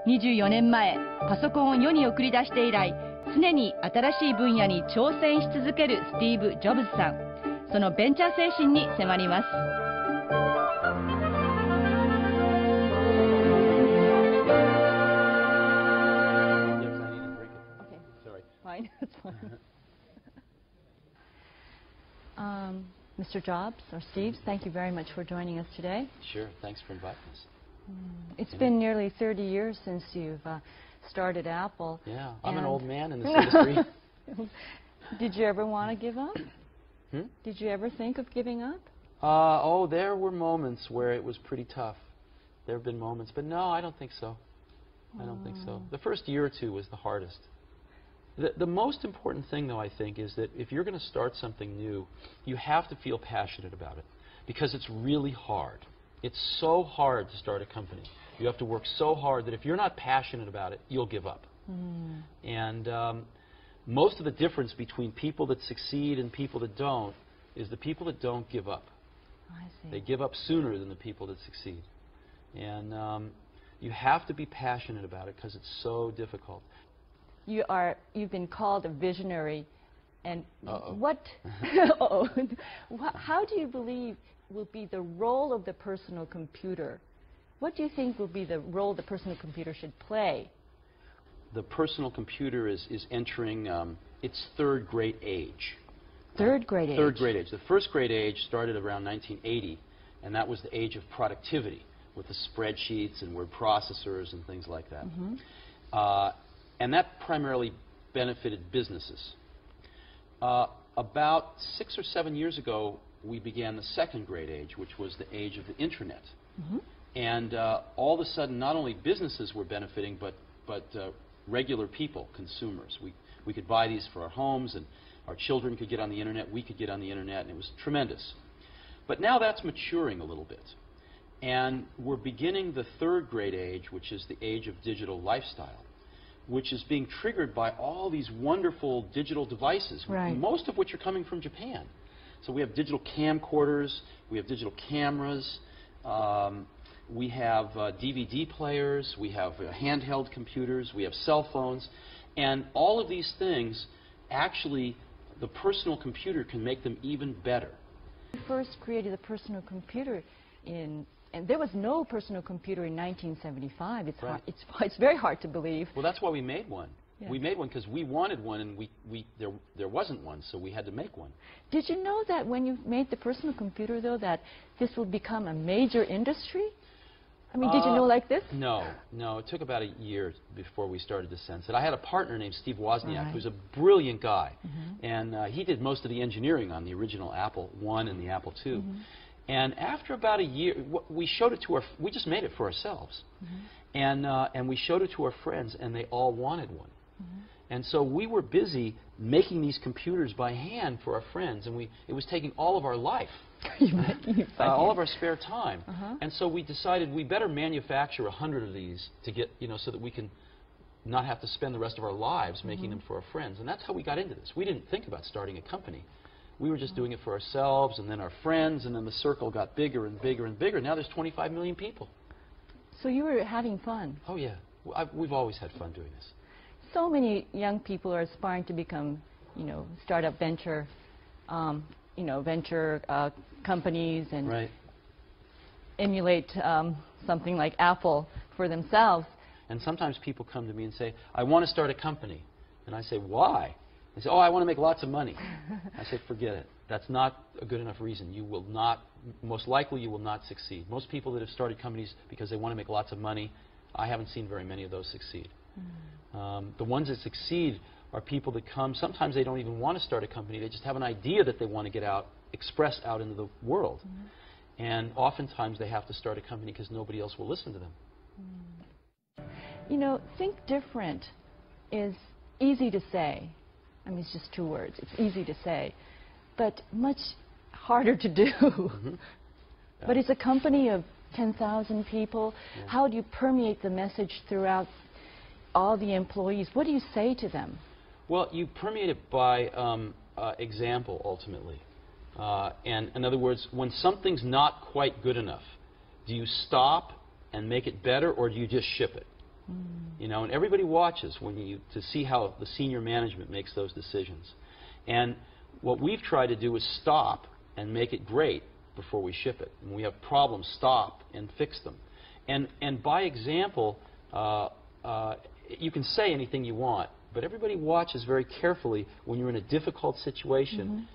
24年前、パソコンを世に送り出して以来、常に新しい分野に挑戦し続けるスティーブ・ジョブズさん。そのベンチャー精神に迫ります。Fine, that's fine. Mr. Jobs, or Steve, thank you very much for joining us today. Sure, thanks for inviting us. It's been nearly 30 years since you've started Apple. Yeah, I'm an old man in this industry. Did you ever want to give up? Did you ever think of giving up? Oh, there were moments where it was pretty tough. There have been moments, but no, I don't think so. I don't think so. The first year or two was the hardest. The most important thing, though, I think, is that if you're going to start something new, you have to feel passionate about it, because it's really hard. It's so hard to start a company. You have to work so hard that if you're not passionate about it, you'll give up. And most of the difference between people that succeed and people that don't is the people that don't give up. I see. They give up sooner than the people that succeed. And you have to be passionate about it because it's so difficult. You've been called a visionary, and what? How do you believe will be the role of the personal computer? What do you think will be the role the personal computer should play? The personal computer is entering its third great age. Third great age? Third great age. The first great age started around 1980, and that was the age of productivity with the spreadsheets and word processors and things like that. And that primarily benefited businesses. About 6 or 7 years ago, we began the second great age, which was the age of the Internet. And all of a sudden, not only businesses were benefiting, but regular people, consumers. We could buy these for our homes, and our children could get on the Internet, we could get on the Internet, and it was tremendous. But now that's maturing a little bit. And we're beginning the third great age, which is the age of digital lifestyle, which is being triggered by all these wonderful digital devices, most of which are coming from Japan. So we have digital camcorders, we have digital cameras, we have DVD players, we have handheld computers, we have cell phones, and all of these things, actually, the personal computer can make them even better. You first created the personal computer and there was no personal computer in 1975. It's very hard to believe. Well, that's why we made one. Yeah. We made one because we wanted one, and there wasn't one, so we had to make one. Did you know that when you made the personal computer, though, that this will become a major industry? I mean, did you know like this? No. It took about a year before we started to sense it. I had a partner named Steve Wozniak, who's a brilliant guy, and he did most of the engineering on the original Apple I and the Apple II. And after about a year, we showed it to we just made it for ourselves. And we showed it to our friends, and they all wanted one. And so we were busy making these computers by hand for our friends, and it was taking all of our life, all of our spare time. And so we decided we better manufacture 100 of these to get, so that we can not have to spend the rest of our lives making them for our friends. And that's how we got into this. We didn't think about starting a company. We were just doing it for ourselves, and then our friends, and then the circle got bigger and bigger and bigger. Now there's 25 million people. So you were having fun? Oh, yeah. We've always had fun doing this. So many young people are aspiring to become, startup venture, venture companies and emulate something like Apple for themselves. And sometimes people come to me and say, I want to start a company. And I say, why? They say, oh, I want to make lots of money. I say, forget it. That's not a good enough reason. You will not, most likely you will not succeed. Most people that have started companies because they want to make lots of money, I haven't seen very many of those succeed. The ones that succeed are people that come, sometimes they don't even want to start a company. They just have an idea that they want to get out, express out into the world. And oftentimes they have to start a company because nobody else will listen to them. Think different is easy to say. I mean, it's just 2 words. It's easy to say, but much harder to do. But it's a company of 10,000 people. How do you permeate the message throughout all the employees? What do you say to them? Well, you permeate it by example, ultimately. And in other words, when something's not quite good enough, do you stop and make it better, or do you just ship it? You know, and everybody watches to see how the senior management makes those decisions. And what we've tried to do is stop and make it great before we ship it. When we have problems, stop and fix them. And by example, you can say anything you want, but everybody watches very carefully when you're in a difficult situation,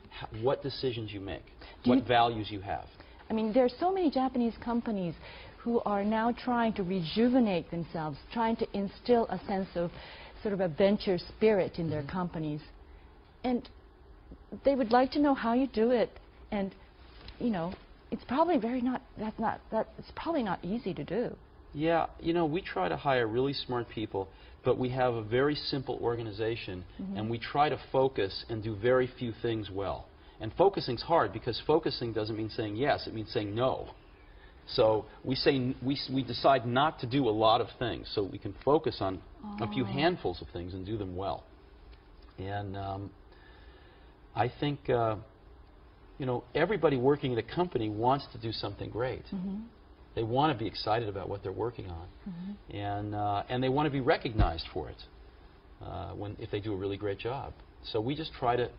what decisions you make, what values you have. I mean, there are so many Japanese companies who are now trying to rejuvenate themselves, trying to instill a sense of sort of adventure spirit in their companies. And they would like to know how you do it. And, you know, it's probably it's probably not easy to do. Yeah, you know, we try to hire really smart people, but we have a very simple organization, and we try to focus and do very few things well. And focusing's hard because focusing doesn't mean saying yes, it means saying no. So we decide not to do a lot of things so we can focus on a few handfuls of things and do them well. And I think, you know, everybody working at a company wants to do something great. They want to be excited about what they're working on. And they want to be recognized for it if they do a really great job. So we just try to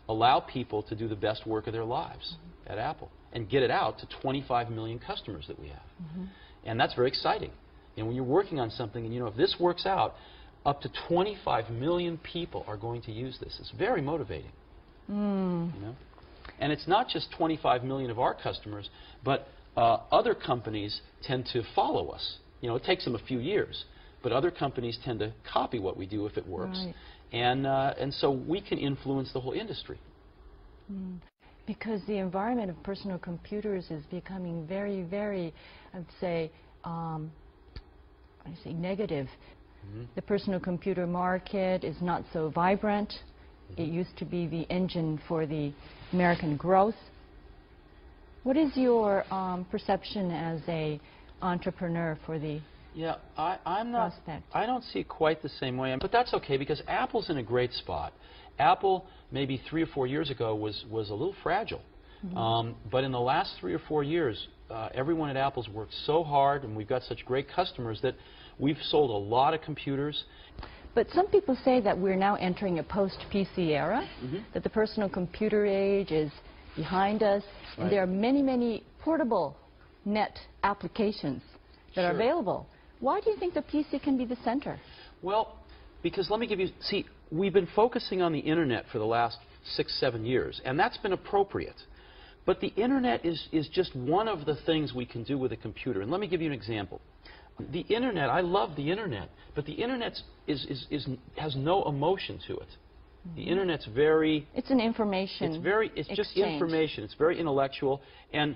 allow people to do the best work of their lives at Apple and get it out to 25 million customers that we have. And that's very exciting. And when you're working on something and you know if this works out, up to 25 million people are going to use this. It's very motivating. You know? And it's not just 25 million of our customers, but other companies tend to follow us. You know, it takes them a few years, but other companies tend to copy what we do if it works. Right. And so we can influence the whole industry. Because the environment of personal computers is becoming very, very, I'd say negative. The personal computer market is not so vibrant. It used to be the engine for the American growth. What is your perception as an entrepreneur for the prospect? I don't see it quite the same way, but that's okay because Apple's in a great spot. Apple, maybe 3 or 4 years ago, was a little fragile. But in the last 3 or 4 years, everyone at Apple's worked so hard, and we've got such great customers that we've sold a lot of computers. But some people say that we're now entering a post-PC era, that the personal computer age is behind us, and there are many, many portable net applications that are available. Why do you think the PC can be the center? Well, because let me give you, see, we've been focusing on the Internet for the last 6, 7 years, and that's been appropriate. But the Internet is just one of the things we can do with a computer. And let me give you an example. The Internet, I love the Internet, but the Internet has no emotion to it. The Internet's very... It's an information It's just information. It's very intellectual, and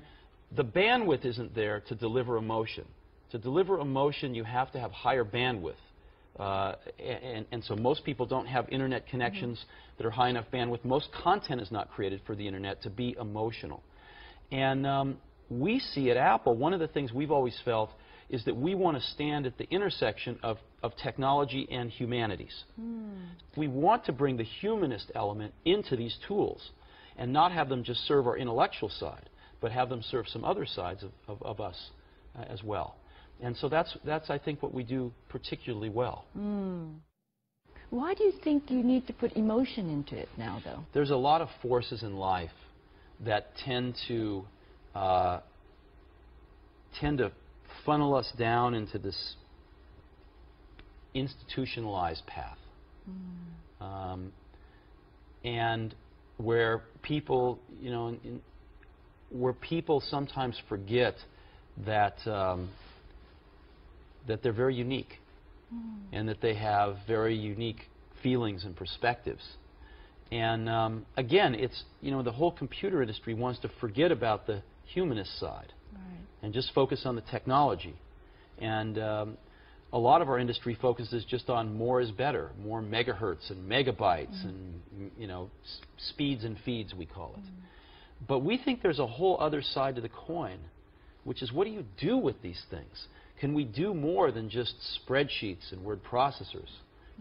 the bandwidth isn't there to deliver emotion. To deliver emotion, you have to have higher bandwidth. And so most people don't have Internet connections that are high enough bandwidth. Most content is not created for the Internet to be emotional. And we see at Apple, one of the things we've always felt is that we want to stand at the intersection of technology and humanities. We want to bring the humanist element into these tools and not have them just serve our intellectual side, but have them serve some other sides of us as well. And so that's I think, what we do particularly well. Why do you think you need to put emotion into it now, though? There's a lot of forces in life that tend to funnel us down into this institutionalized path, and where people, you know, where people sometimes forget that that they're very unique, and that they have very unique feelings and perspectives. And again, it's, you know, the whole computer industry wants to forget about the humanist side and just focus on the technology. And a lot of our industry focuses just on more is better, more megahertz and megabytes and, you know, speeds and feeds, we call it. But we think there's a whole other side to the coin, which is, what do you do with these things? Can we do more than just spreadsheets and word processors?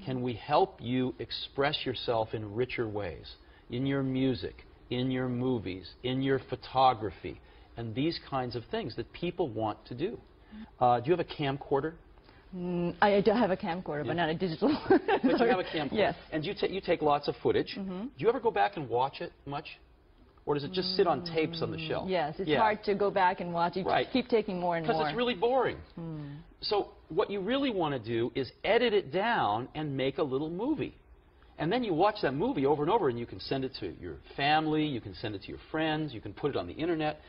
Can we help you express yourself in richer ways, in your music, in your movies, in your photography, and these kinds of things that people want to do? Do you have a camcorder? I do have a camcorder, but not a digital. But you have a camcorder. Yes. And you take lots of footage. Do you ever go back and watch it much? Or does it just sit on tapes on the shelf? Yes, it's hard to go back and watch it. Right. Keep taking more and more. Because it's really boring. So what you really want to do is edit it down and make a little movie. And then you watch that movie over and over, and you can send it to your family, you can send it to your friends, you can put it on the internet.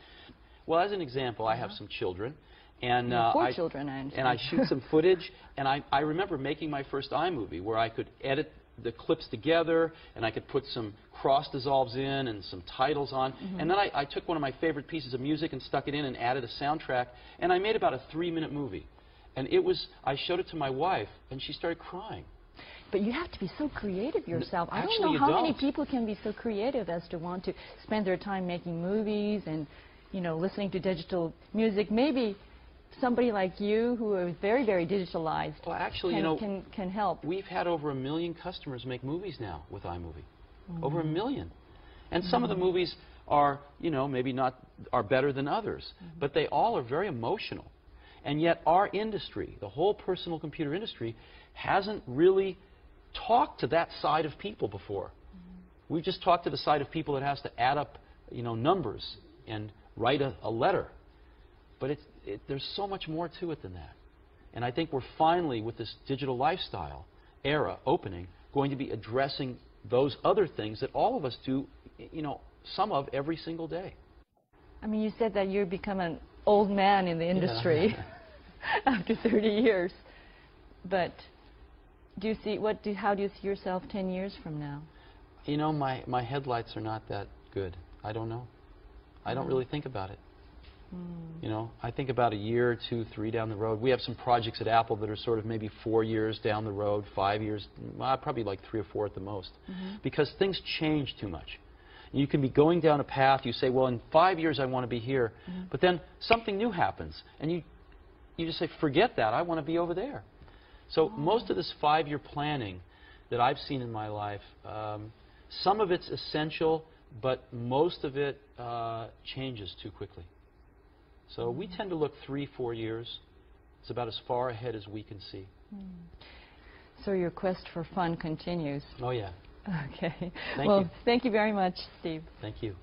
Well, as an example, I have some children. And, four children, I understand. And I shoot some footage, and I remember making my first iMovie where I could edit the clips together, and I could put some cross dissolves in and some titles on. And then I took one of my favorite pieces of music and stuck it in and added a soundtrack, and I made about a 3-minute movie. And I showed it to my wife, and she started crying. But you have to be so creative yourself. I Actually, don't know you how don't. many people can be so creative as to want to spend their time making movies and, you know, listening to digital music. Maybe somebody like you who are very, very digitalized can help. We've had over 1 million customers make movies now with iMovie. Over 1 million. And some of the movies are, you know, maybe are better than others. But they all are very emotional. And yet our industry, the whole personal computer industry, hasn't really talked to that side of people before. We've just talked to the side of people that has to add up, you know, numbers and write a letter. But there's so much more to it than that. And I think we're finally, with this digital lifestyle era opening, going to be addressing those other things that all of us do, you know, some of every single day. I mean, you said that you've become an old man in the industry after 30 years. But do you see, how do you see yourself 10 years from now? You know, my headlights are not that good. I don't know. I don't really think about it. You know, I think about a year, 2, 3 down the road. We have some projects at Apple that are sort of maybe 4 years down the road, 5 years, probably like 3 or 4 at the most. Because things change too much. You can be going down a path, you say, well, in 5 years I want to be here. But then something new happens, and you just say, forget that, I want to be over there. So most of this 5-year planning that I've seen in my life, some of it's essential, but most of it changes too quickly. So we tend to look 3, 4 years. It's about as far ahead as we can see. So your quest for fun continues. Oh, yeah. Okay. Thank you. Thank you very much, Steve. Thank you.